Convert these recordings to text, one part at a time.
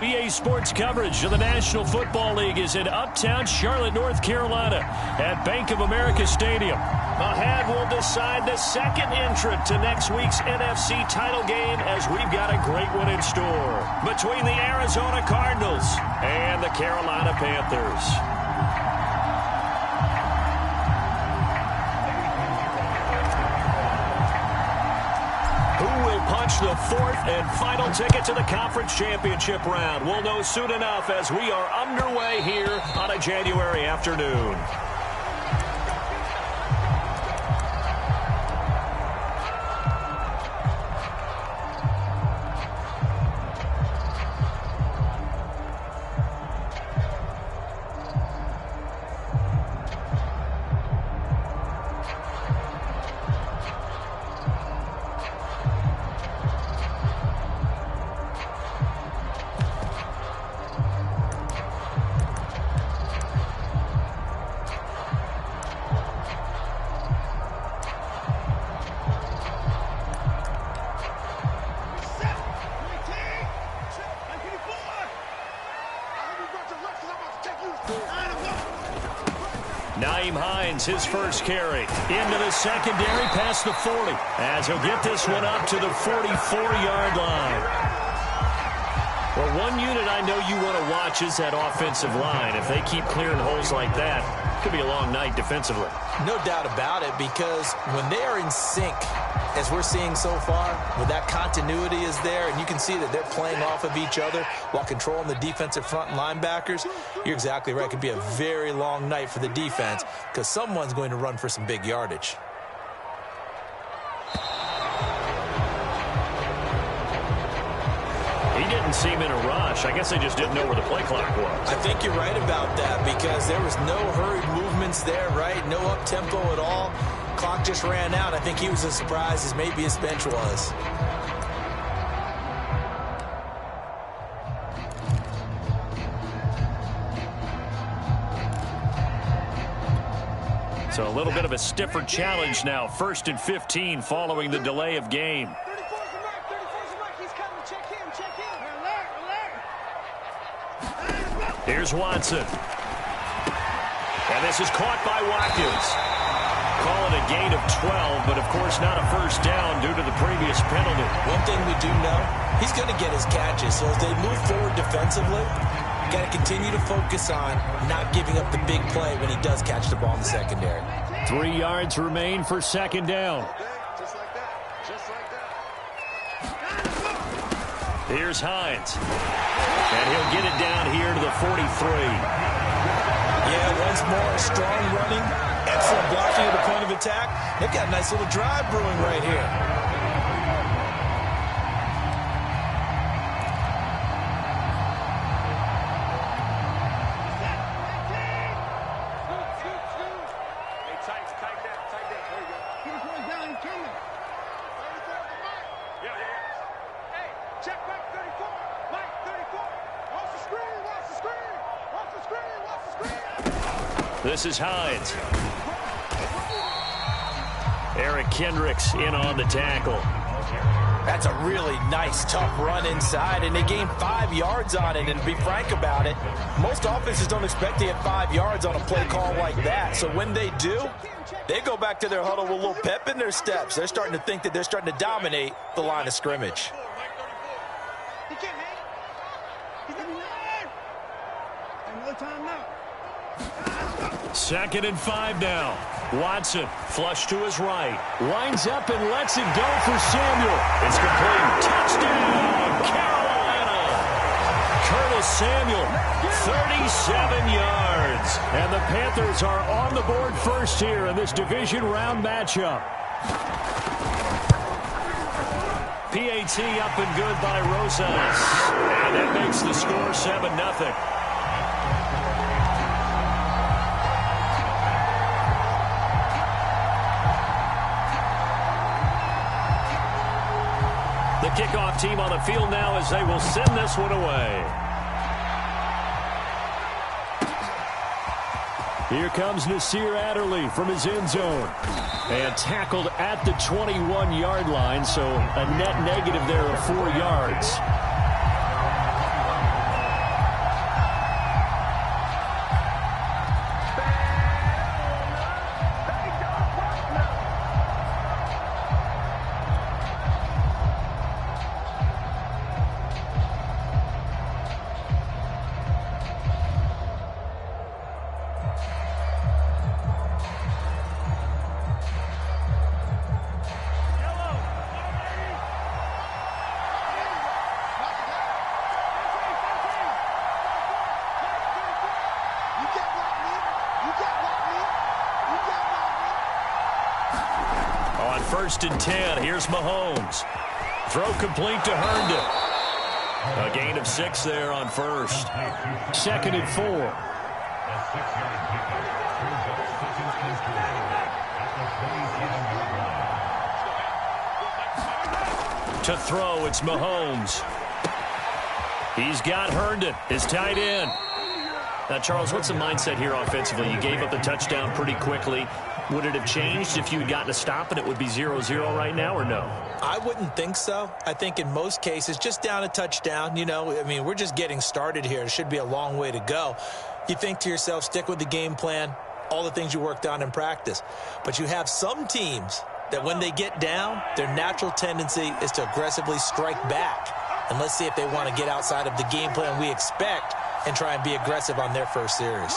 EA Sports coverage of the National Football League is in uptown Charlotte, North Carolina at Bank of America Stadium. Ahead will decide the second entrant to next week's NFC title game, as we've got a great one in store between the Arizona Cardinals and the Carolina Panthers. Punch the fourth and final ticket to the conference championship round. We'll know soon enough as we are underway here on a January afternoon. His first carry into the secondary past the 40 as he'll get this one up to the 44-yard line. Well, one unit I know you want to watch is that offensive line. If they keep clearing holes like that, it could be a long night defensively. No doubt about it, because when they are in sync, as we're seeing so far, when that continuity is there and you can see that they're playing off of each other while controlling the defensive front linebackers, you're exactly right. It could be a very long night for the defense because someone's going to run for some big yardage. He didn't seem in a rush. I guess they just didn't know where the play clock was. I think you're right about that, because there was no hurried movements there, right? No up-tempo at all. Clock just ran out. I think he was as surprised as maybe his bench was. So a little bit of a stiffer challenge now. 1st and 15 following the delay of game. Here's Watson. And this is caught by Watkins. Call it a gain of 12, but of course not a first down due to the previous penalty. One thing we do know, he's going to get his catches. So as they move forward defensively, you got to continue to focus on not giving up the big play when he does catch the ball in the secondary. 3 yards remain for second down. Just like that. Just like that. Here's Hines. And he'll get it down here to the 43. Yeah, once more, strong running. Excellent blocking at the point of attack. They've got a nice little drive brewing right here. This is Hines. Eric Kendricks in on the tackle. That's a really nice, tough run inside, and they gained 5 yards on it. And to be frank about it, most offenses don't expect to get 5 yards on a play call like that. So when they do, they go back to their huddle with a little pep in their steps. They're starting to think that they're starting to dominate the line of scrimmage. Second and 5 now. Watson, flush to his right. Lines up and lets it go for Samuel. It's complete. Touchdown, Carolina. Curtis Samuel, 37 yards. And the Panthers are on the board first here in this division round matchup. PAT up and good by Rosas. And that makes the score 7-0. The kickoff team on the field now as they will send this one away. Here comes Nasir Adderley from his end zone. And tackled at the 21-yard line, so a net negative there of 4 yards. On 1st and 10, here's Mahomes. Throw complete to Herndon. A gain of 6 there on 1st. 2nd and 4. To throw, it's Mahomes. He's got Herndon, his tight end. Now, Charles, what's the mindset here offensively? You gave up the touchdown pretty quickly. Would it have changed if you had gotten a stop and it would be 0-0 right now, or no? I wouldn't think so. I think in most cases, just down a touchdown, you know, I mean, we're just getting started here. It should be a long way to go. You think to yourself, stick with the game plan, all the things you worked on in practice. But you have some teams that when they get down, their natural tendency is to aggressively strike back. And let's see if they want to get outside of the game plan we expect and try and be aggressive on their first series.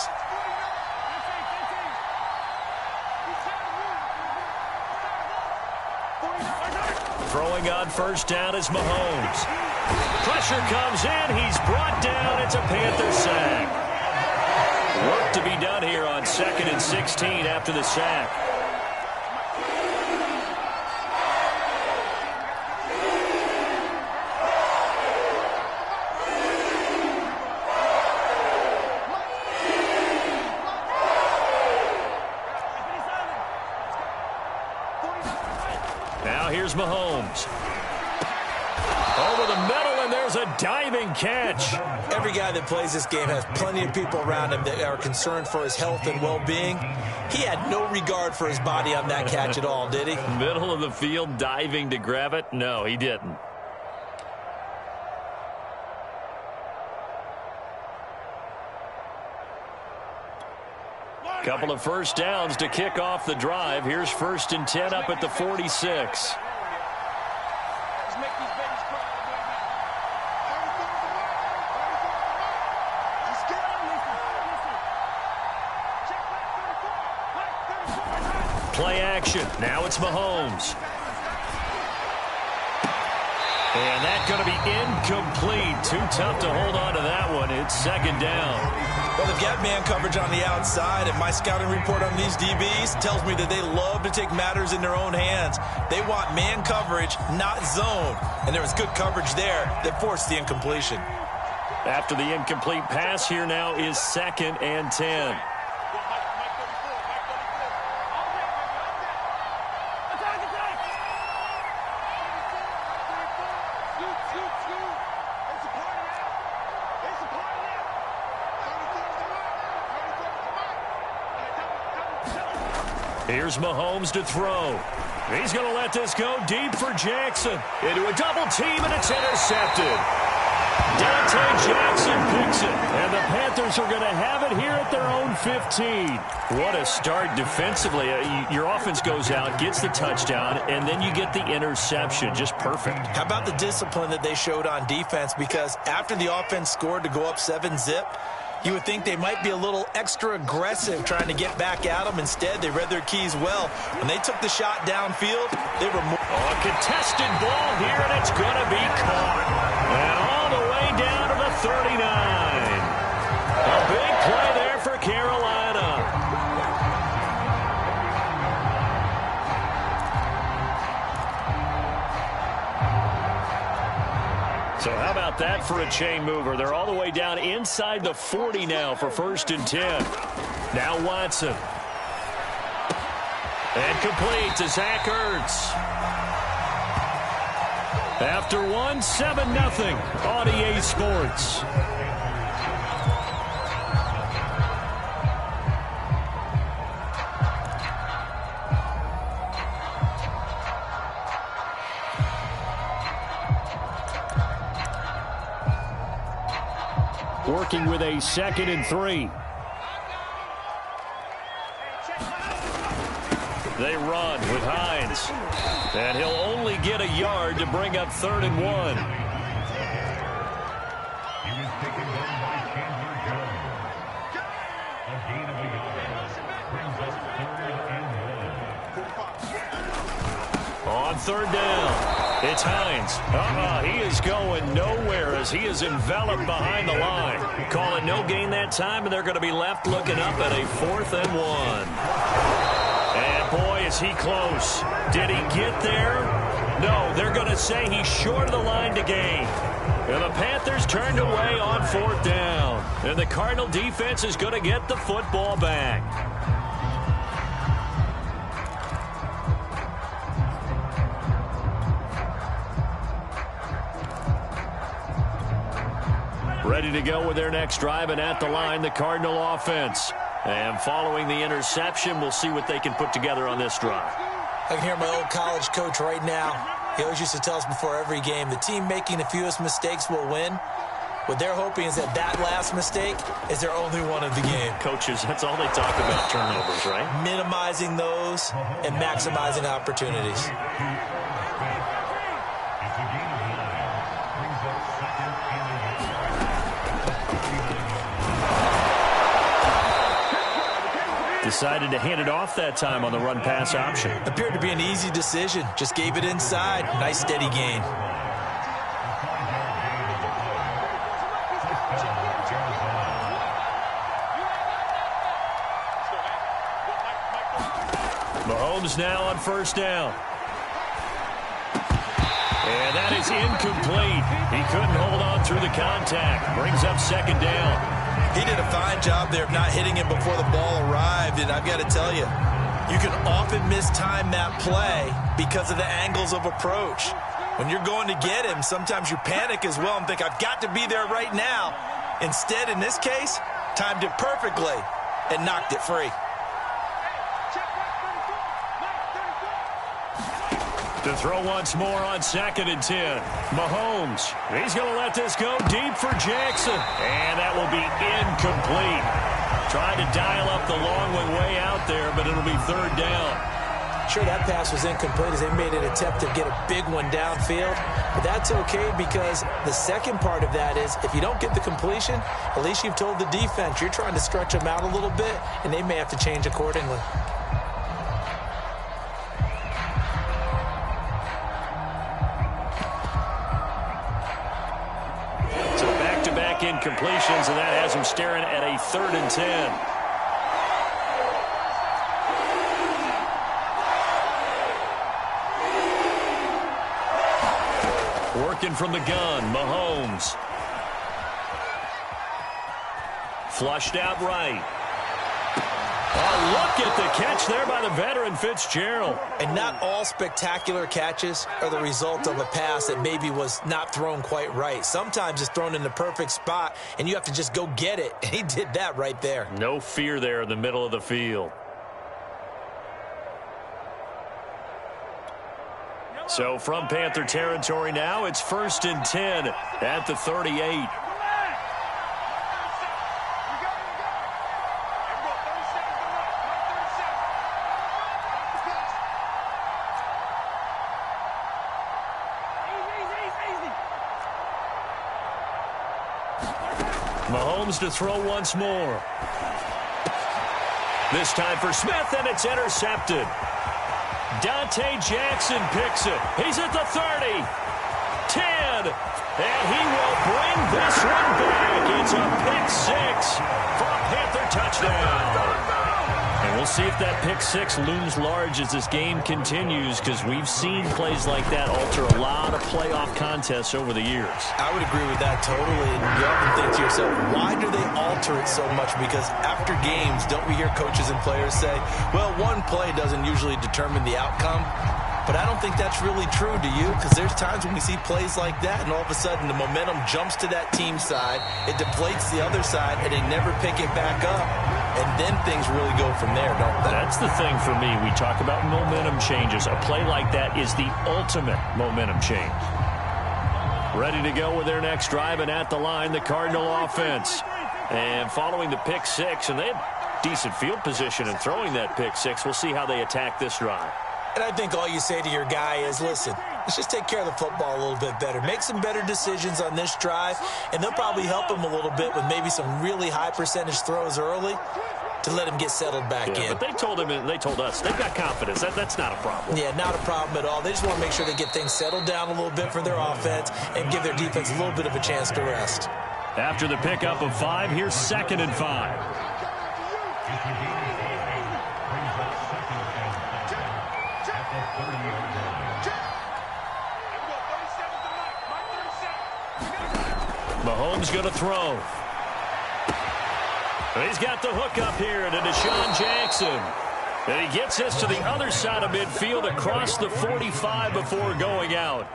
Throwing on 1st down is Mahomes. Pressure comes in. He's brought down. It's a Panther sack. Work to be done here on 2nd and 16 after the sack. Now here's Mahomes. Over the middle, and there's a diving catch. Every guy that plays this game has plenty of people around him that are concerned for his health and well-being. He had no regard for his body on that catch at all, did he? Middle of the field, diving to grab it? No, he didn't. Couple of 1st downs to kick off the drive. Here's 1st and 10 up at the 46. Play action. Now it's Mahomes. And that's going to be incomplete. Too tough to hold on to that one. It's 2nd down. Well, they've got man coverage on the outside, and my scouting report on these DBs tells me that they love to take matters in their own hands. They want man coverage, not zone. And there was good coverage there that forced the incompletion. After the incomplete pass, here now is 2nd and 10. Here's Mahomes to throw. He's going to let this go deep for Jackson. Into a double team, and it's intercepted. Dante Jackson picks it, and the Panthers are going to have it here at their own 15. What a start defensively. Your offense goes out, gets the touchdown, and then you get the interception. Just perfect. How about the discipline that they showed on defense? Because after the offense scored to go up 7-zip, you would think they might be a little extra aggressive trying to get back at them. Instead, they read their keys well. When they took the shot downfield, they were more... A contested ball here, and it's going to be caught. And all the way down to the 39. A big play there for Carolina. So how about that for a chain mover? They're all the way down inside the 40 now for 1st and 10. Now Watson. And complete to Zach Ertz. After one, 7-0 on EA Sports. Working with a 2nd and 3. They run with Hines. And he'll only get a yard to bring up 3rd and 1. On 3rd down. It's Hines. He is going nowhere as he is enveloped behind the line. Call it no gain that time, and they're going to be left looking up at a 4th and 1. And boy, is he close? Did he get there? No, they're going to say he's short of the line to gain. And the Panthers turned away on 4th down. And the Cardinal defense is going to get the football back. Ready to go with their next drive, and at the line, the Cardinal offense. And following the interception, we'll see what they can put together on this drive. I can hear my old college coach right now. He always used to tell us before every game, the team making the fewest mistakes will win. What they're hoping is that last mistake is their only one of the game. Coaches, that's all they talk about, turnovers, right? Minimizing those and maximizing opportunities. Decided to hand it off that time on the run-pass option. Appeared to be an easy decision. Just gave it inside. Nice steady gain. Mahomes now on 1st down. And that is incomplete. He couldn't hold on through the contact. Brings up 2nd down. He did a fine job there of not hitting him before the ball arrived, and I've got to tell you, you can often mistime that play because of the angles of approach. When you're going to get him, sometimes you panic as well and think, I've got to be there right now. Instead, in this case, timed it perfectly and knocked it free. To throw once more on 2nd and 10. Mahomes, he's going to let this go deep for Jackson. And that will be incomplete. Trying to dial up the long one way out there, but it'll be 3rd down. Sure, that pass was incomplete as they made an attempt to get a big one downfield. But that's okay because the second part of that is if you don't get the completion, at least you've told the defense you're trying to stretch them out a little bit, and they may have to change accordingly. Incompletions, and that has him staring at a 3rd and 10. Working from the gun, Mahomes. Flushed out right. Oh, look at the catch there by the veteran Fitzgerald. And not all spectacular catches are the result of a pass that maybe was not thrown quite right. Sometimes it's thrown in the perfect spot, and you have to just go get it. And he did that right there. No fear there in the middle of the field. So from Panther territory now, it's 1st and 10 at the 38. Mahomes to throw once more. This time for Smith, and it's intercepted. Dante Jackson picks it. He's at the 30, 10, and he will bring this one back. It's a pick 6 for a Panther touchdown. And we'll see if that pick 6 looms large as this game continues, because we've seen plays like that alter a lot of playoff contests over the years. I would agree with that totally. And you often think to yourself, why do they alter it so much? Because after games, don't we hear coaches and players say, well, one play doesn't usually determine the outcome? But I don't think that's really true, do you? Because there's times when we see plays like that, and all of a sudden the momentum jumps to that team side, it deflates the other side, and they never pick it back up. And then things really go from there, don't they? That's the thing for me. We talk about momentum changes. A play like that is the ultimate momentum change. Ready to go with their next drive, and at the line, the Cardinal offense. And following the pick 6, and they had decent field position in throwing that pick 6. We'll see how they attack this drive. And I think all you say to your guy is, listen, let's just take care of the football a little bit better. Make some better decisions on this drive, and they'll probably help him a little bit with maybe some really high percentage throws early to let him get settled back in. But they told him, and they told us, they've got confidence. That's not a problem. Yeah, not a problem at all. They just want to make sure they get things settled down a little bit for their offense and give their defense a little bit of a chance to rest. After the pickup of 5, here's 2nd and 5. Mahomes going to throw. He's got the hook up here to Deshaun Jackson. And he gets us to the other side of midfield across the 45 before going out.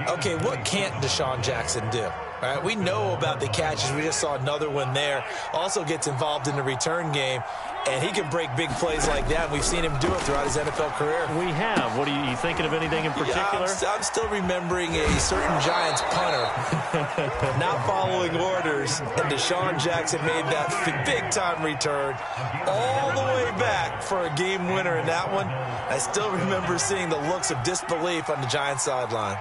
Okay, what can't Deshaun Jackson do? All right, we know about the catches. We just saw another one there. Also gets involved in the return game, and he can break big plays like that. We've seen him do it throughout his NFL career. We have. What are you thinking of anything in particular? Yeah, I'm still remembering a certain Giants punter not following orders, and Deshaun Jackson made that big-time return all the way back for a game winner in that one. I still remember seeing the looks of disbelief on the Giants sideline.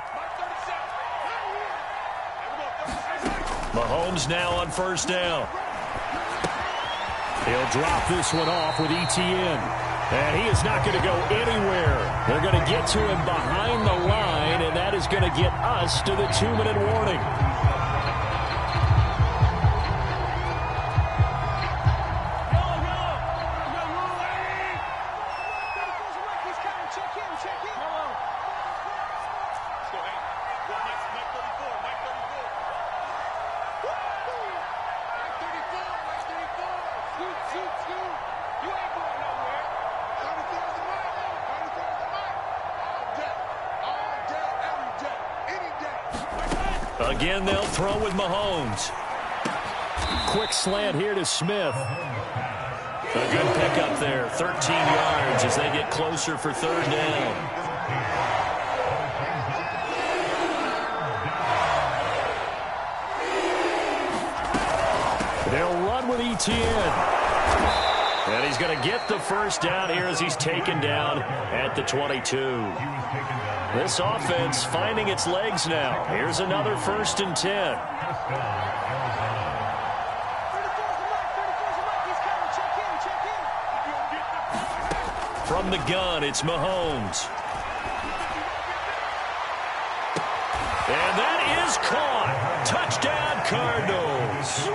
Mahomes now on first down. He'll drop this one off with ETN. And he is not going to go anywhere. They're going to get to him behind the line, and that is going to get us to the 2-minute warning. Again, they'll throw with Mahomes. Quick slant here to Smith. A good pickup there. 13 yards as they get closer for third down. They'll run with ETN. And he's going to get the first down here as he's taken down at the 22. This offense finding its legs now. Here's another 1st and 10. From the gun, it's Mahomes. And that is caught. Touchdown, Cardinals.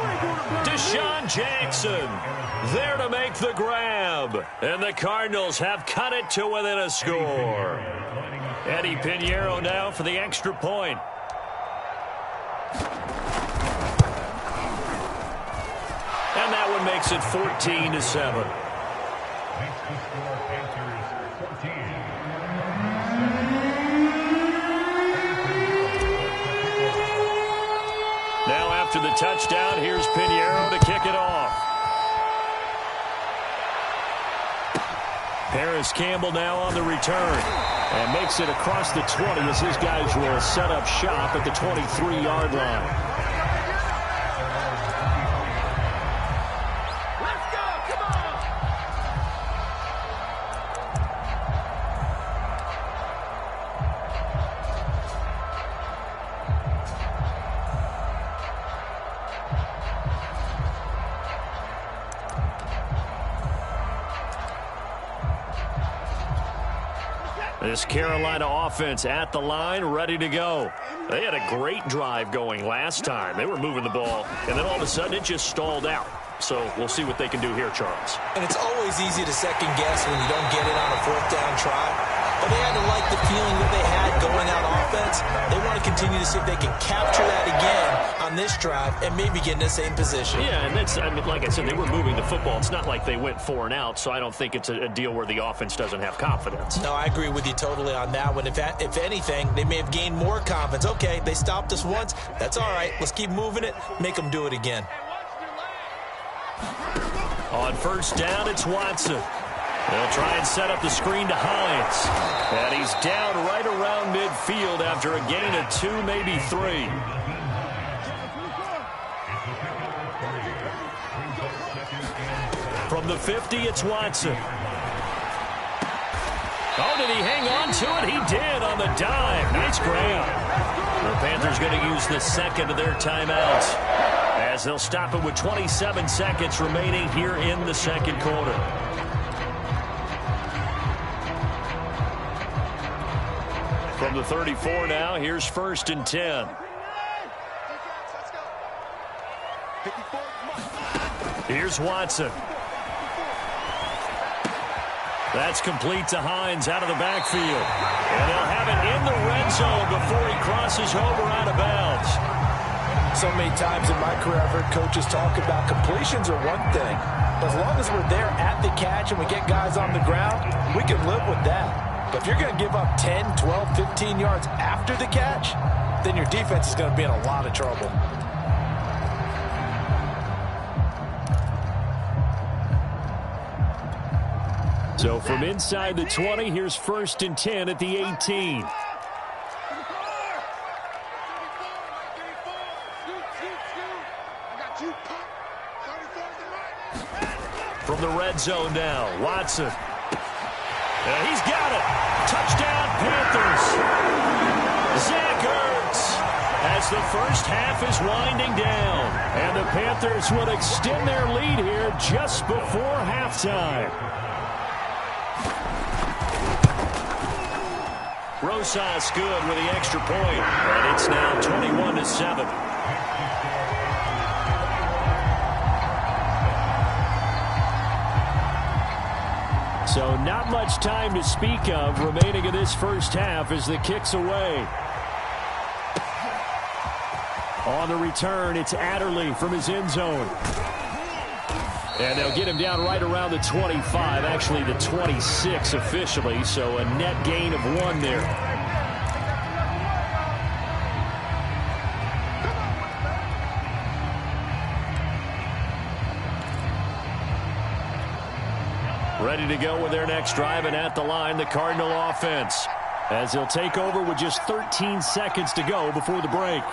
Deshaun Jackson there to make the grab. And the Cardinals have cut it to within a score. Eddie Pinheiro now for the extra point. And that one makes it 14-7. Now after the touchdown, here's Pinheiro to kick it off. Paris Campbell now on the return. And makes it across the 20 as his guys will set up shop at the 23-yard line. Let's go! Come on! This Carolina offense at the line, ready to go. They had a great drive going last time. They were moving the ball, and then all of a sudden it just stalled out. So we'll see what they can do here, Charles. And it's always easy to second guess when you don't get it on a 4th down try. But they had to like the feeling that they had going out offense. They want to continue to see if they can capture that again on this drive and maybe get in the same position. Yeah, and that's, I mean, like I said, they were moving the football. It's not like they went 4 and out, so I don't think it's a deal where the offense doesn't have confidence. No, I agree with you totally on that one. If anything, they may have gained more confidence. Okay, they stopped us once. That's all right. Let's keep moving it. Make them do it again. On first down, it's Watson. They'll try and set up the screen to Hines. And he's down right around midfield after a gain of 2, maybe 3. From the 50, it's Watson. Oh, did he hang on to it? He did on the dime. Nice grab. The Panthers going to use the second of their timeouts as they'll stop it with 27 seconds remaining here in the second quarter. From the 34 now, here's 1st and 10. Here's Watson. That's complete to Hines out of the backfield. And they'll have it in the red zone before he crosses over out of bounds. So many times in my career, I've heard coaches talk about completions are one thing. But as long as we're there at the catch and we get guys on the ground, we can live with that. But if you're going to give up 10, 12, 15 yards after the catch, then your defense is going to be in a lot of trouble. So from inside the 20, here's 1st and 10 at the 18. From the red zone now, Watson. And he's got it. Touchdown, Panthers. Zach Ertz, as the first half is winding down. And the Panthers will extend their lead here just before halftime. Rosas good with the extra point, and it's now 21-7. So not much time to speak of remaining in this first half as the kick's away. On the return, it's Adderley from his end zone. And they'll get him down right around the 25, actually the 26 officially, so a net gain of 1 there. Ready to go with their next drive, and at the line, the Cardinal offense, as they'll take over with just 13 seconds to go before the break.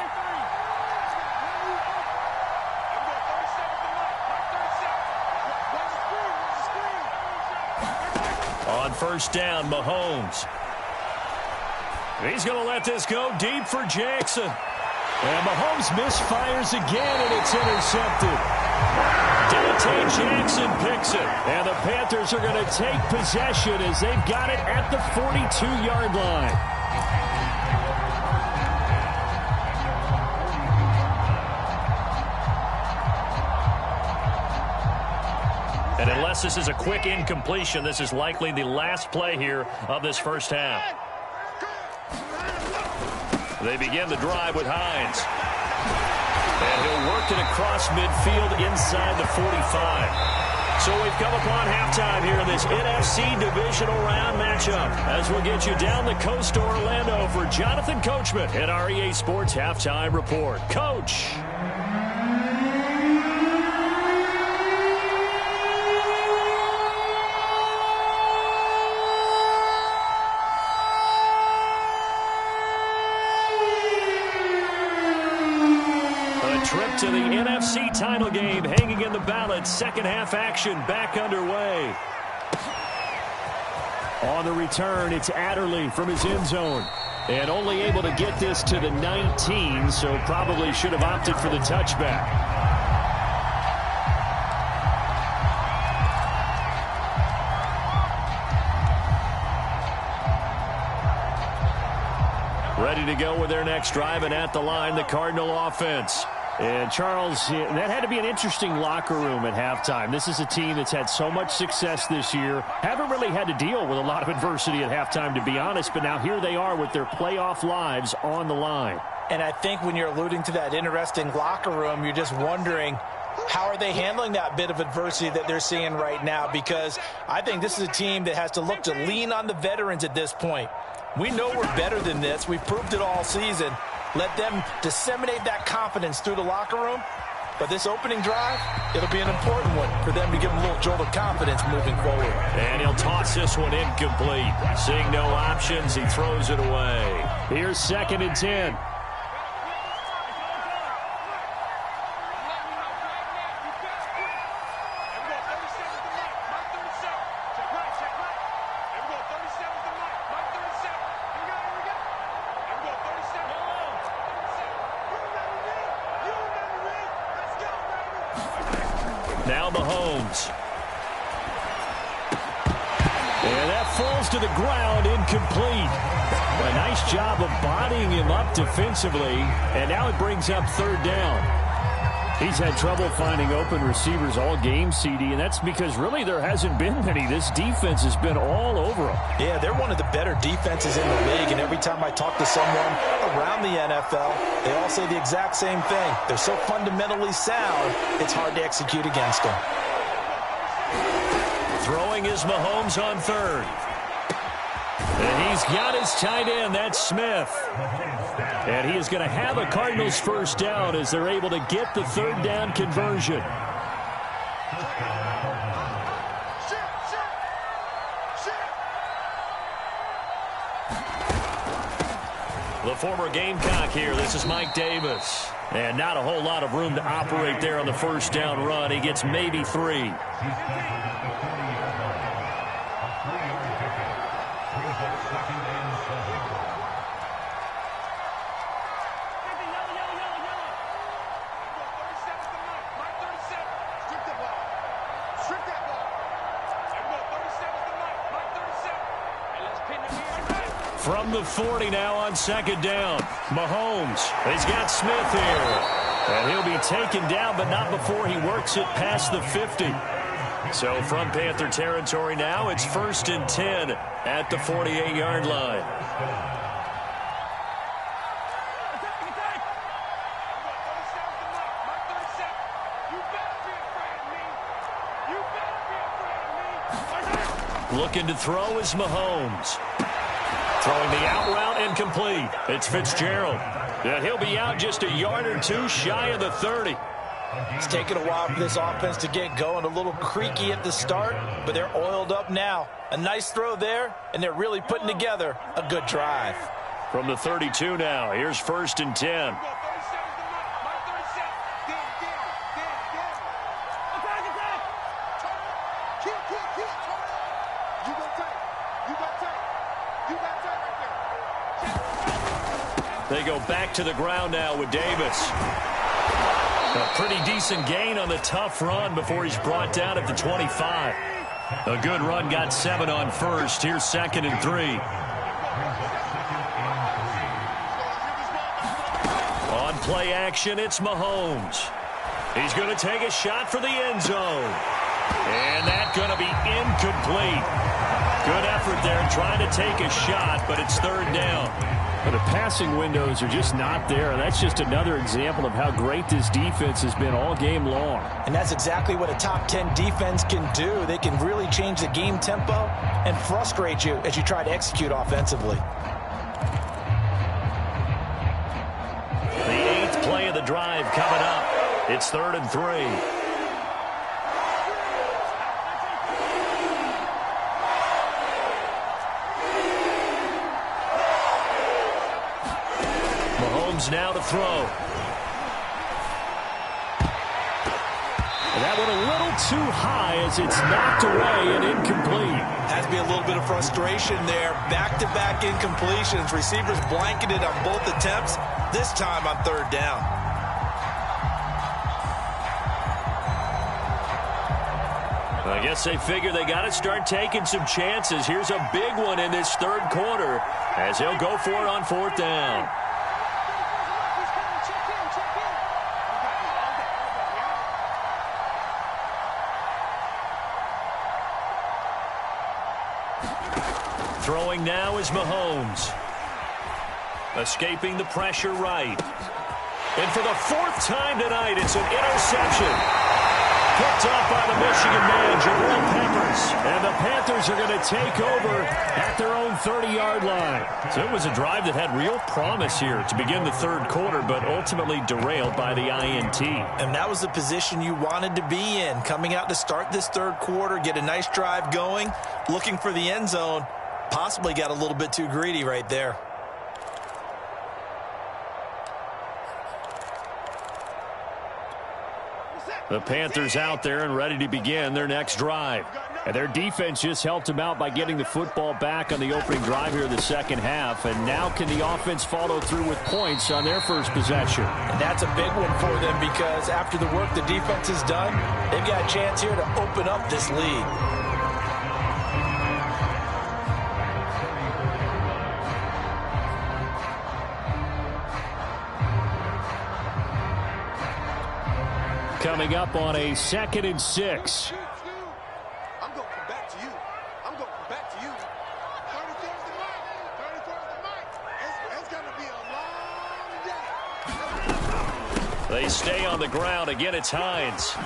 On first down, Mahomes. He's going to let this go deep for Jackson. And Mahomes misfires again, and it's intercepted. Dante Jackson picks it. And the Panthers are going to take possession as they've got it at the 42-yard line. And unless this is a quick incompletion, this is likely the last play here of this first half. They begin the drive with Hines. And he'll work it across midfield inside the 45. So we've come upon halftime here in this NFC Divisional Round matchup, as we'll get you down the coast to Orlando for Jonathan Coachman at our EA Sports Halftime Report. Coach. Trip to the NFC title game hanging in the balance. Second half action back underway. On the return, it's Adderley from his end zone. And only able to get this to the 19, so probably should have opted for the touchback. Ready to go with their next drive, and at the line, the Cardinal offense. And, Charles, that had to be an interesting locker room at halftime. This is a team that's had so much success this year. Haven't really had to deal with a lot of adversity at halftime, to be honest. But now here they are with their playoff lives on the line. And I think when you're alluding to that interesting locker room, you're just wondering, how are they handling that bit of adversity that they're seeing right now? Because I think this is a team that has to look to lean on the veterans at this point. We know we're better than this. We've proved it all season. Let them disseminate that confidence through the locker room. But this opening drive, it'll be an important one for them to give them a little jolt of confidence moving forward. And he'll toss this one incomplete. Seeing no options, he throws it away. Here's 2nd and 10. Now Mahomes. And that falls to the ground, incomplete. A nice job of bodying him up defensively, and now it brings up 3rd down. He's had trouble finding open receivers all game, CD, and that's because really there hasn't been many. This defense has been all over him. Yeah, they're one of the better defenses in the league, and every time I talk to someone around the NFL, they all say the exact same thing. They're so fundamentally sound, it's hard to execute against them. Throwing is Mahomes on third. And he's got his tight end. That's Smith. And he is going to have a Cardinals first down as they're able to get the third down conversion. The former Gamecock here. This is Mike Davis. And not a whole lot of room to operate there on the first down run. He gets maybe 3. From the 40 now on second down. Mahomes. He's got Smith here. And he'll be taken down, but not before he works it past the 50. So from Panther territory now, it's 1st and 10 at the 48-yard line. Looking to throw is Mahomes. Throwing the out route incomplete. It's Fitzgerald. And he'll be out just a yard or 2 shy of the 30. It's taken a while for this offense to get going. A little creaky at the start, but they're oiled up now. A nice throw there, and they're really putting together a good drive. From the 32 now, here's 1st and 10. They go back to the ground now with Davis. A pretty decent gain on the tough run before he's brought down at the 25. A good run got 7 on first. Here's 2nd and 3. On play action, it's Mahomes. He's going to take a shot for the end zone. And that's going to be incomplete. Good effort there trying to take a shot, but it's 3rd down. But the passing windows are just not there. That's just another example of how great this defense has been all game long. And that's exactly what a top 10 defense can do. They can really change the game tempo and frustrate you as you try to execute offensively. The 8th play of the drive coming up. It's 3rd and 3. Now to throw. And that one a little too high as it's knocked away and incomplete. Has to be a little bit of frustration there. Back-to-back incompletions. Receivers blanketed on both attempts. This time on 3rd down. I guess they figure they got to start taking some chances. Here's a big one in this 3rd quarter as he'll go for it on 4th down. Throwing now is Mahomes. Escaping the pressure right. And for the 4th time tonight, it's an interception. Picked off by the Michigan man, Jabril Peppers. And the Panthers are going to take over at their own 30-yard line. So it was a drive that had real promise here to begin the 3rd quarter, but ultimately derailed by the INT. And that was the position you wanted to be in. Coming out to start this 3rd quarter, get a nice drive going, looking for the end zone. Possibly got a little bit too greedy right there. The Panthers out there and ready to begin their next drive. And their defense just helped them out by getting the football back on the opening drive here in the 2nd half. And now can the offense follow through with points on their first possession? And that's a big one for them because after the work the defense has done, they've got a chance here to open up this lead. coming up on a 2nd and 6. I'm going to come back to you. I'm going to come back to you. 34's the mic. 34's the mic. It's going to be a long day. They stay on the ground. Again, it's Hines.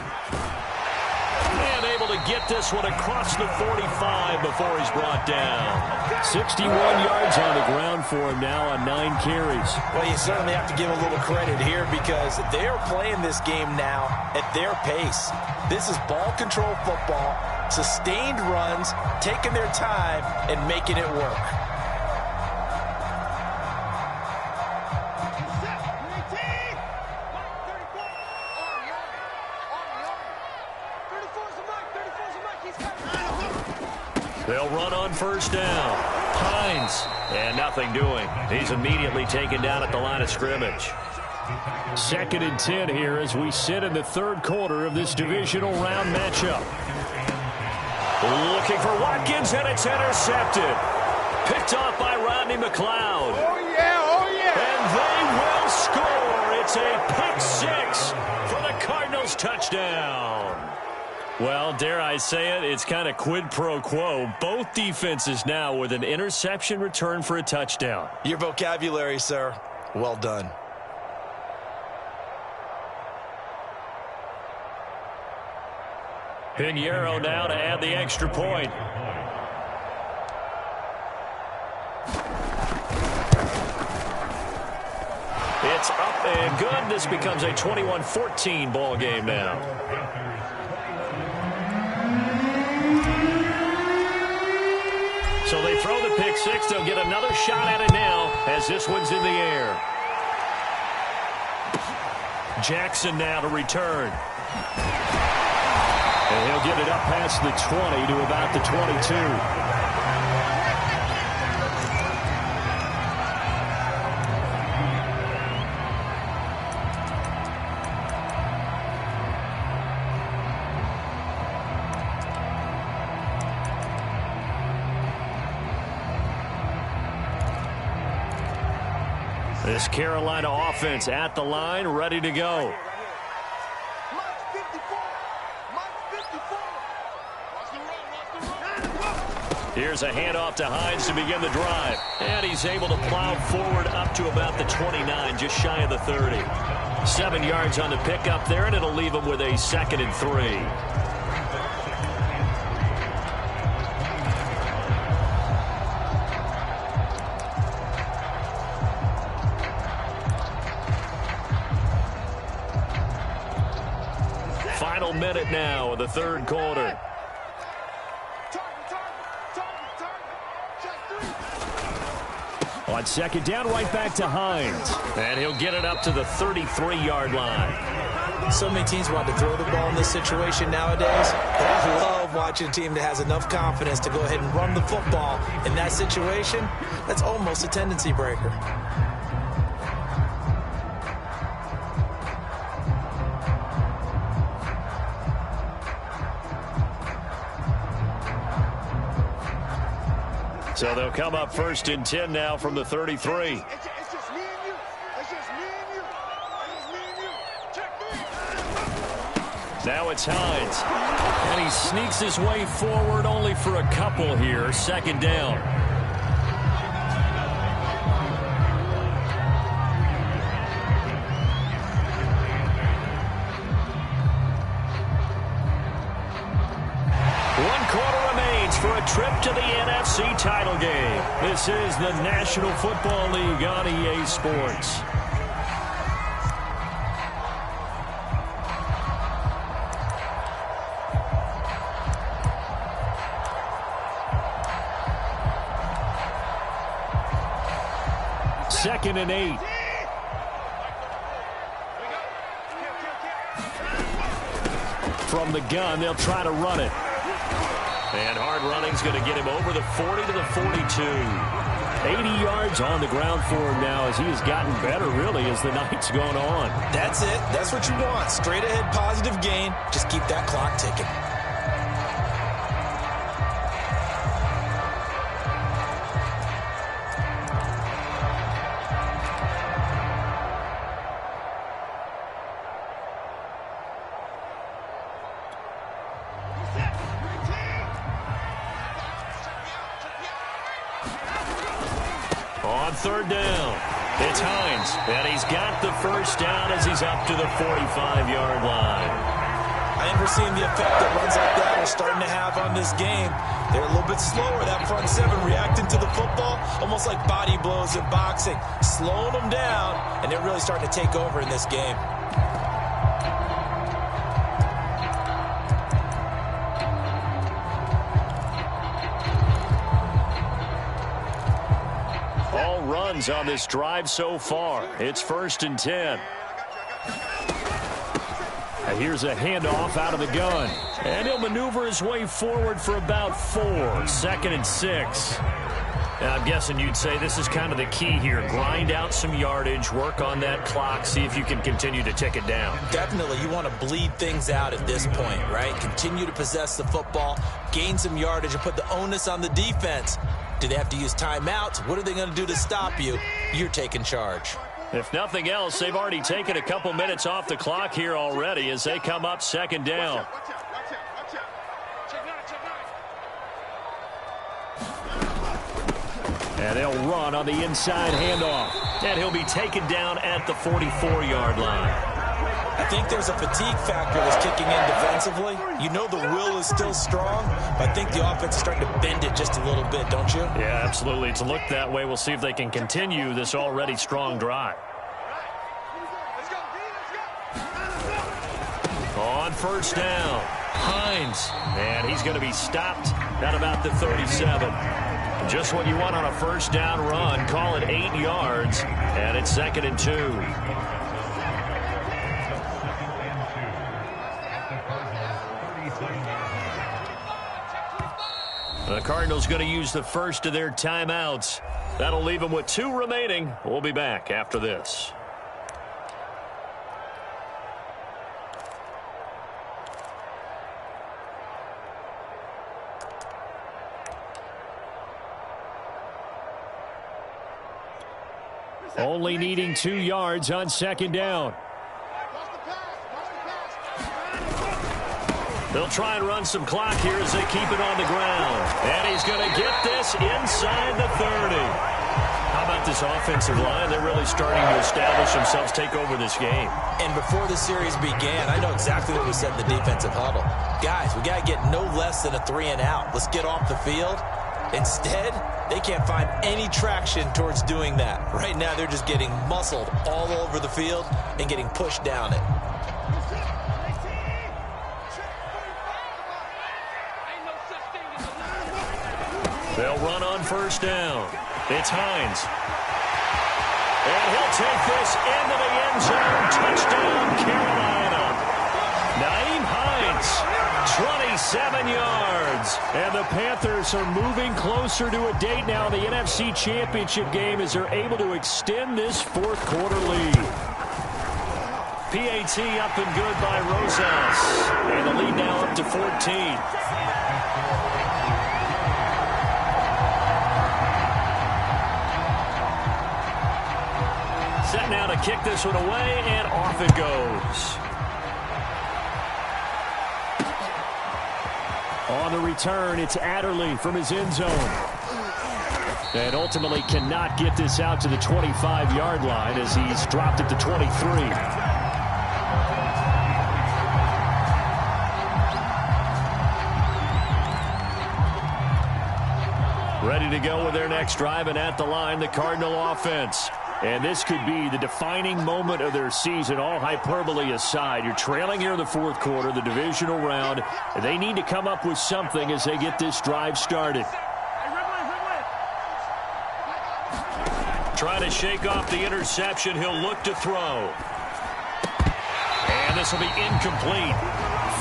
And able to get this one across the 45 before he's brought down. 61 yards on the ground for him now on 9 carries. Well, you certainly have to give a little credit here because they're playing this game now at their pace. This is ball control football, sustained runs, taking their time, and making it work. They'll run on first down. Hines, and nothing doing. He's immediately taken down at the line of scrimmage. 2nd and 10 here as we sit in the 3rd quarter of this divisional round matchup. Looking for Watkins, and it's intercepted. Picked off by Rodney McLeod. Oh, yeah, oh, yeah. And they will score. It's a pick 6 for the Cardinals touchdown. Well, dare I say it, it's kind of quid pro quo. Both defenses now with an interception return for a touchdown. Your vocabulary, sir. Well done. Pinheiro now to add the extra point. It's up and good. This becomes a 21-14 ball game now. So they throw the pick 6. They'll get another shot at it now as this one's in the air. Jackson now to return. And he'll get it up past the 20 to about the 22. This Carolina offense at the line, ready to go. Here's a handoff to Hines to begin the drive. And he's able to plow forward up to about the 29, just shy of the 30. 7 yards on the pickup there, and it'll leave him with a 2nd and 3. Final minute now of the 3rd quarter. On 2nd down, right back to Hines. And he'll get it up to the 33-yard line. So many teams want to throw the ball in this situation nowadays. But I love watching a team that has enough confidence to go ahead and run the football. In that situation, that's almost a tendency breaker. So they'll come up 1st and 10 now from the 33. It's just me and you. It's just me and you. It's just me and you. Check 3. Now it's Hines. And he sneaks his way forward only for a couple here. 2nd down. For a trip to the NFC title game. This is the National Football League on EA Sports. Second and 8. From the gun, they'll try to run it. And hard running's going to get him over the 40 to the 42. 80 yards on the ground for him now as he has gotten better, really, as the night's gone on. That's it. That's what you want. Straight ahead positive gain. Just keep that clock ticking. On third down, it's Hines, and he's got the first down as he's up to the 45-yard line. I think we're seeing the effect that runs like that are starting to have on this game. They're a little bit slower, that front seven, reacting to the football, almost like body blows in boxing, slowing them down, and they're really starting to take over in this game. All runs on this drive so far. It's 1st and 10. Here's a handoff out of the gun. And he'll maneuver his way forward for about 4. 2nd and 6. Now, I'm guessing you'd say this is kind of the key here. Grind out some yardage, work on that clock, see if you can continue to tick it down. Definitely. You want to bleed things out at this point, right? Continue to possess the football, gain some yardage, and put the onus on the defense. Do they have to use timeouts? What are they going to do to stop you? You're taking charge. If nothing else, they've already taken a couple minutes off the clock here already as they come up 2nd down. And they'll run on the inside handoff. And he'll be taken down at the 44-yard line. I think there's a fatigue factor that's kicking in defensively. You know the will is still strong, but I think the offense is starting to bend it just a little bit, don't you? Yeah, absolutely. It's looked that way. We'll see if they can continue this already strong drive. On first down, Hines. And he's going to be stopped at about the 37. Just what you want on a first down run. Call it 8 yards, and it's 2nd and 2. The Cardinals going to use the first of their timeouts. That'll leave them with 2 remaining. We'll be back after this. Only needing 2 yards on 2nd down. They'll try and run some clock here as they keep it on the ground. And he's going to get this inside the 30. How about this offensive line? They're really starting to establish themselves, take over this game. And before the series began, I know exactly what we said in the defensive huddle. Guys, we got to get no less than a 3 and out. Let's get off the field. Instead, they can't find any traction towards doing that. Right now, they're just getting muscled all over the field and getting pushed down it. They'll run on first down. It's Hines. And he'll take this into the end zone. Touchdown, Carolina. Nyheim Hines, 27 yards. And the Panthers are moving closer to a date now in the NFC Championship game as they're able to extend this 4th quarter lead. PAT up and good by Rosas. And the lead now up to 14. Set now to kick this one away, and off it goes. On the return, it's Adderley from his end zone. And ultimately cannot get this out to the 25-yard line as he's dropped it to 23. Ready to go with their next drive, and at the line, the Cardinal offense. And this could be the defining moment of their season, all hyperbole aside. You're trailing here in the 4th quarter, the divisional round. And they need to come up with something as they get this drive started. Trying to shake off the interception. He'll look to throw. And this will be incomplete.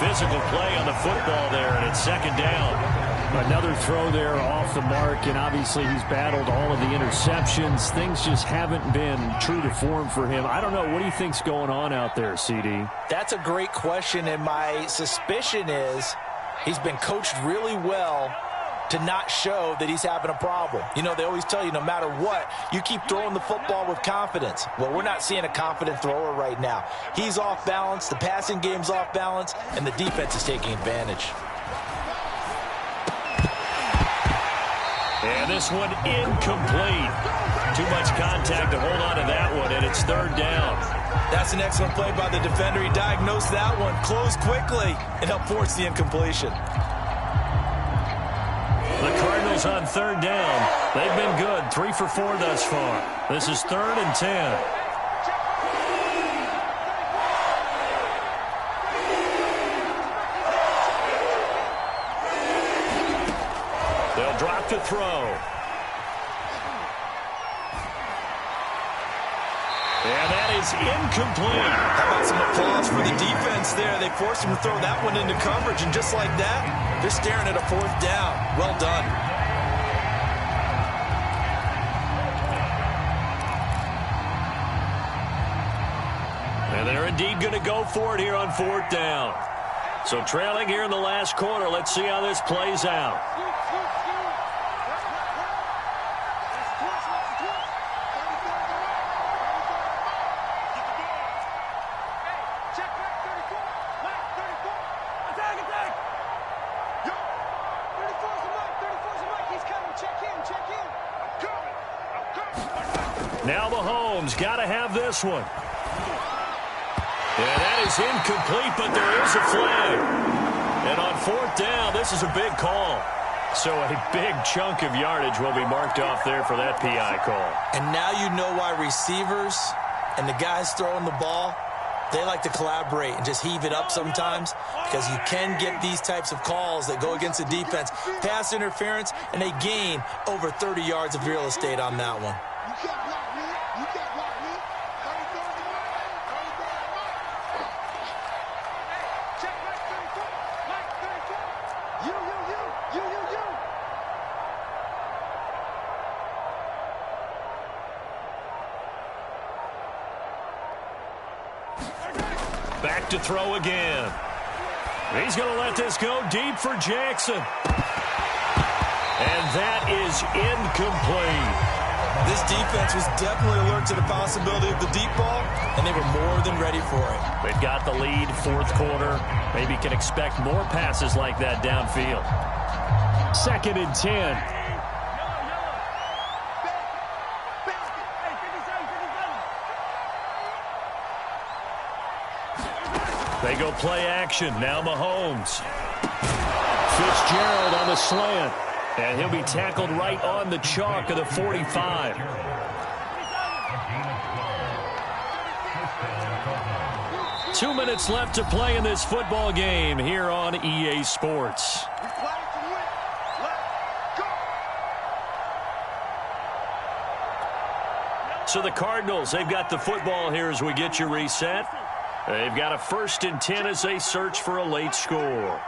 Physical play on the football there, and it's 2nd down. Another throw there off the mark, and obviously he's battled all of the interceptions. Things just haven't been true to form for him. I don't know. What do you think's going on out there, CD? That's a great question, and my suspicion is he's been coached really well to not show that he's having a problem. You know, they always tell you no matter what, you keep throwing the football with confidence. Well, we're not seeing a confident thrower right now. He's off balance, the passing game's off balance, and the defense is taking advantage. And this one incomplete. too much contact to hold on to that one, and it's third down. That's an excellent play by the defender. He diagnosed that one, closed quickly, and helped force the incompletion. The Cardinals on third down. They've been good, 3 for 4 thus far. This is 3rd and 10. They'll drop to throw. And that is incomplete. How about some applause for the defense there? They forced him to throw that one into coverage, and just like that, they're staring at a 4th down. Well done. And they're indeed going to go for it here on 4th down. So trailing here in the last quarter. Let's see how this plays out. Now Mahomes got to have this one. And that is incomplete, but there is a flag. And on 4th down, this is a big call. So a big chunk of yardage will be marked off there for that PI call. And now you know why receivers and the guys throwing the ball, they like to collaborate and just heave it up sometimes, because you can get these types of calls that go against the defense. Pass interference, and they gain over 30 yards of real estate on that one. Back to throw again. He's going to let this go deep for Jackson. And that is incomplete. This defense was definitely alert to the possibility of the deep ball, and they were more than ready for it. They've got the lead, 4th quarter. Maybe can expect more passes like that downfield. 2nd and 10. They go play action. Now Mahomes. Fitzgerald on the slant. And he'll be tackled right on the chalk of the 45. Two minutes left to play in this football game here on EA Sports. So the Cardinals, they've got the football here as we get you reset. They've got a 1st and 10 as they search for a late score.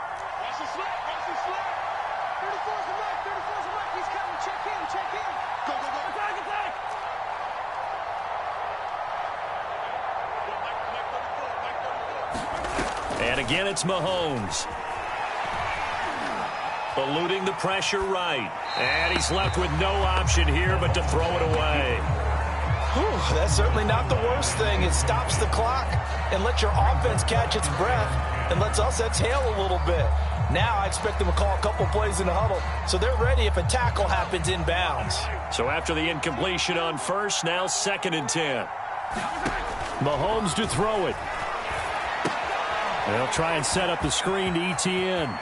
And again, it's Mahomes. Eluding the pressure right. And he's left with no option here but to throw it away. Whew, that's certainly not the worst thing. It stops the clock and lets your offense catch its breath and lets us exhale a little bit. Now I expect them to call a couple plays in the huddle, so they're ready if a tackle happens inbounds. So after the incompletion on 1st, now 2nd and 10. Mahomes to throw it. They'll try and set up the screen to ETN.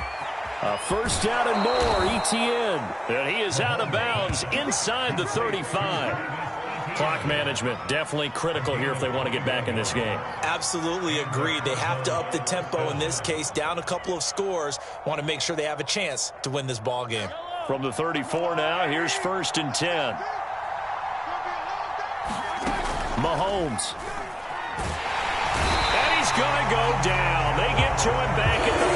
A 1st down and more, ETN. And he is out of bounds inside the 35. Clock management definitely critical here if they want to get back in this game. Absolutely agreed. They have to up the tempo in this case, down a couple of scores. Want to make sure they have a chance to win this ball game. From the 34 now, here's 1st and 10. Mahomes. And he's going to go down. They get to him back at the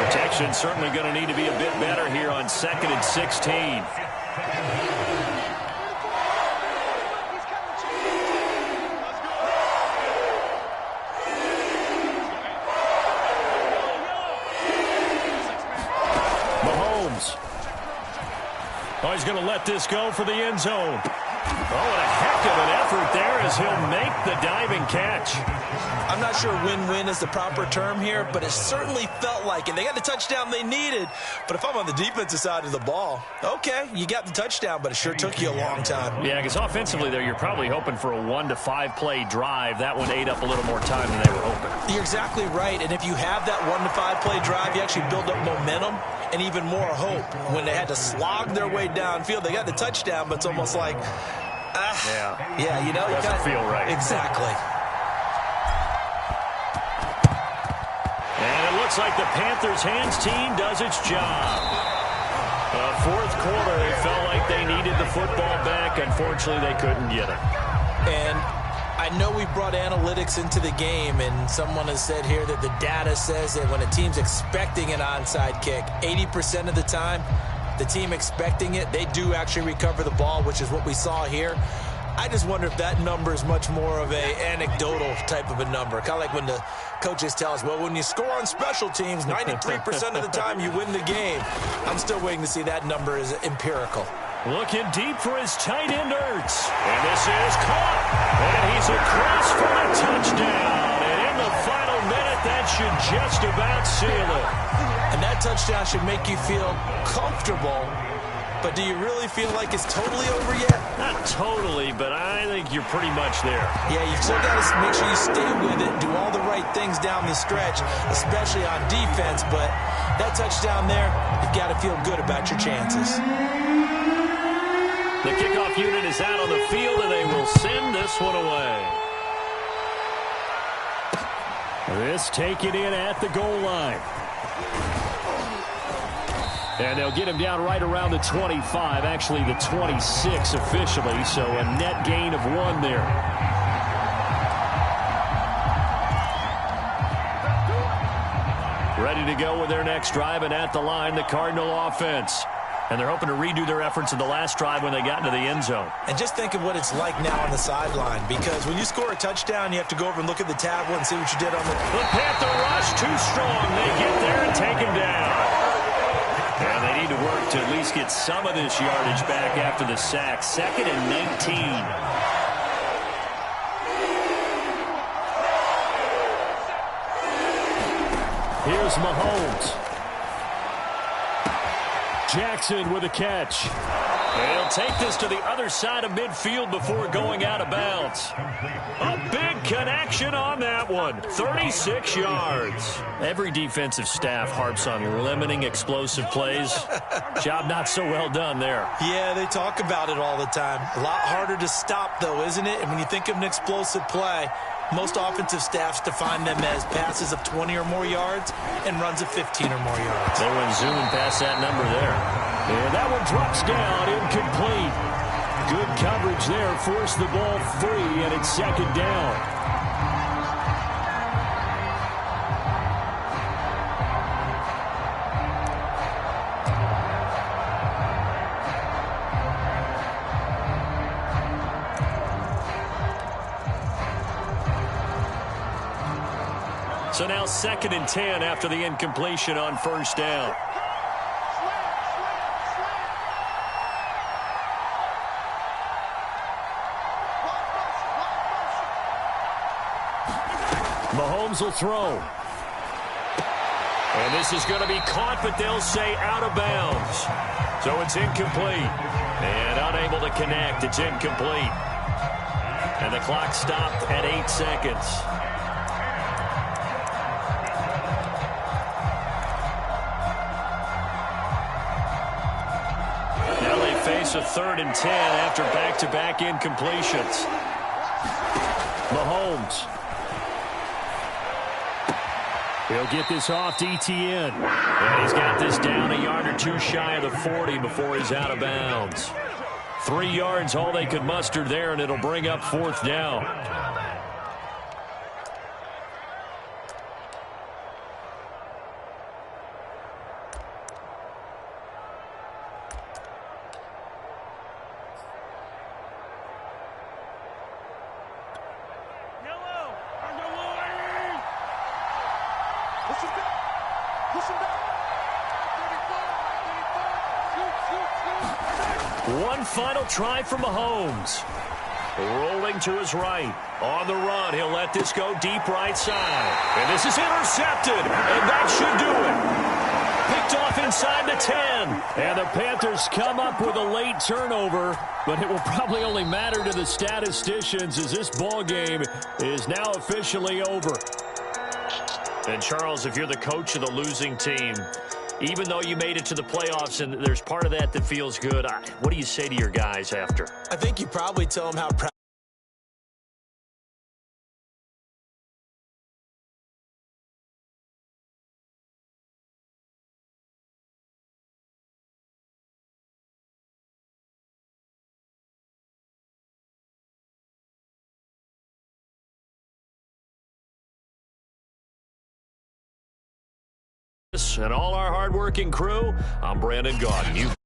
40. Protection certainly going to need to be a bit better here on 2nd and 16. he's going to let this go for the end zone. Oh, and a heck of an effort there as he'll make the diving catch. I'm not sure win-win is the proper term here, but it certainly felt like it. They got the touchdown they needed, but if I'm on the defensive side of the ball, okay, you got the touchdown, but it sure took you a long time. Yeah, because offensively there, you're probably hoping for a 1 to 5 play drive. That one ate up a little more time than they were hoping. You're exactly right, and if you have that 1 to 5 play drive, you actually build up momentum and even more hope. When they had to slog their way downfield, they got the touchdown, but it's almost like, yeah, you know, doesn't feel right. Exactly. And it looks like the Panthers' hands team does its job. Fourth quarter, it felt like they needed the football back. Unfortunately, they couldn't get it. And I know we brought analytics into the game, and someone has said here that the data says that when a team's expecting an onside kick, 80% of the time, the team expecting it, they do actually recover the ball, which is what we saw here. I just wonder if that number is much more of a anecdotal type of a number. Kind of like when the coaches tell us, well, when you score on special teams, 93% of the time you win the game. I'm still waiting to see that number is empirical. Looking deep for his tight end, Ertz. And this is caught. And he's across for a touchdown. And in the final minute, that should just about seal it. And that touchdown should make you feel comfortable. But do you really feel like it's totally over yet? Not totally, but I think you're pretty much there. Yeah, you've still got to make sure you stay with it, do all the right things down the stretch, especially on defense. But that touchdown there, you've got to feel good about your chances. The kickoff unit is out on the field, and they will send this one away. This taken in at the goal line. And they'll get him down right around the 25, actually the 26 officially, so a net gain of 1 there. Ready to go with their next drive, and at the line, the Cardinal offense. And they're hoping to redo their efforts in the last drive when they got into the end zone. And just think of what it's like now on the sideline, because when you score a touchdown, you have to go over and look at the tablet and see what you did on the Panther rush, too strong. They get there and take him down. And they need to work to at least get some of this yardage back after the sack. 2nd and 19. Here's Mahomes. Jackson with a catch. They'll take this to the other side of midfield before going out of bounds. A big connection on that one. 36 yards. Every defensive staff harps on limiting explosive plays. Job not so well done there. Yeah, they talk about it all the time. A lot harder to stop, though, isn't it? And when you think of an explosive play, most offensive staffs define them as passes of 20 or more yards and runs of 15 or more yards. They went zooming past that number there. And that one drops down, incomplete. Good coverage there, forced the ball free, and it's 2nd down. So now 2nd and 10 after the incompletion on 1st down. Mahomes will throw. And this is going to be caught, but they'll say out of bounds. So it's incomplete. And unable to connect. It's incomplete. And the clock stopped at 8 seconds. Face a 3rd and 10 after back-to-back incompletions. Mahomes. He'll get this off to ETN. And he's got this down a yard or 2 shy of the 40 before he's out of bounds. 3 yards, all they could muster there, and it'll bring up 4th down. One final try for Mahomes. Rolling to his right. On the run, he'll let this go deep right side. And this is intercepted, and that should do it. Picked off inside the 10. And the Panthers come up with a late turnover, but it will probably only matter to the statisticians as this ball game is now officially over. And, Charles, if you're the coach of the losing team, even though you made it to the playoffs and there's part of that feels good, what do you say to your guys after? I think you probably tell them how proud. And all our hardworking crew, I'm Brandon Gaudin.